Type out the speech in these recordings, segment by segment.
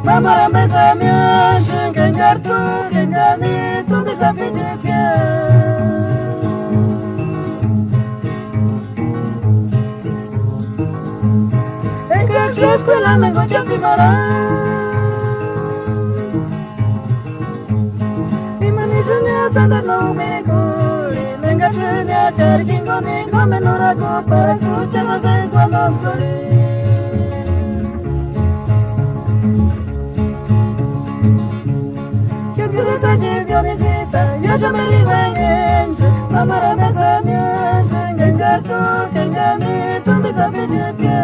Mama mesa mia shengen gartu kengani tu bisa pijipya Enggak jelas kula mengucap di mana Imani dunia sadar lo menekuli Enggak dunia cari kingoni Komenuraku pacu celah saya suanom kuli Yo me liba en Mama mesa mia shengen gartu kengani tu bisa pijipya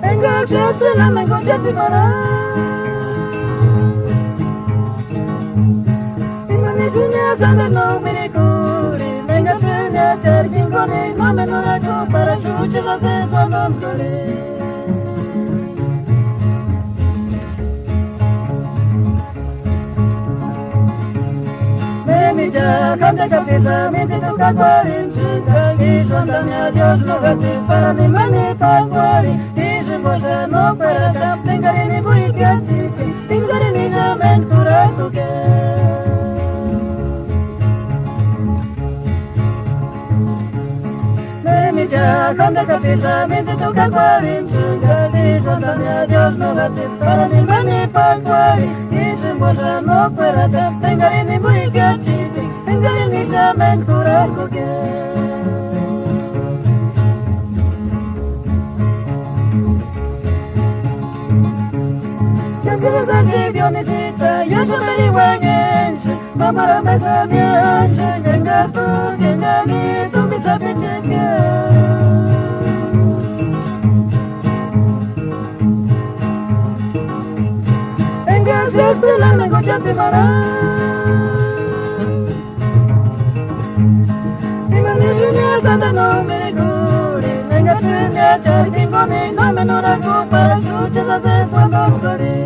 Enggak jelas kula mengucap di mana Imani dunia sadar lo menekuli Enggak dunia cari kingoni Komenuraku pacu celah saya suanom kuli Canta cabeza, me te toca cuarin, y cuéntame a Dios lo gati para mi mani pa cuari, y se moja no para cap, tengari ni bui kiachi, tengari ni jamen kura tuke. Canta cabeza, me te toca cuarin, y cuéntame a Dios lo gati para mi mani pa cuari, y se moja no para cap, tengari ni bui kiachi, Tengari ni zaman kuraku ke Jangan saja dia necesita Yo cemberi wangen Mama ramai samian Shengen gartu kengani Tu bisa pijipya Enggak jelas kula mengucap di mana Santa no me curi, venga dunia cari kingoni, no me noraku para chuche sa se suanos kori.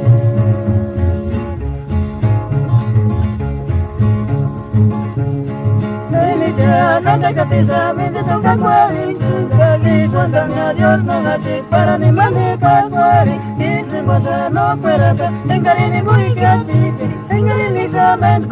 Neni cha canta capisa, me te toca cuari, chukali, suantami a Dios no gati para ni mani pa cuari, y se moja no cuerata, engari ni bui gati, engari ni samen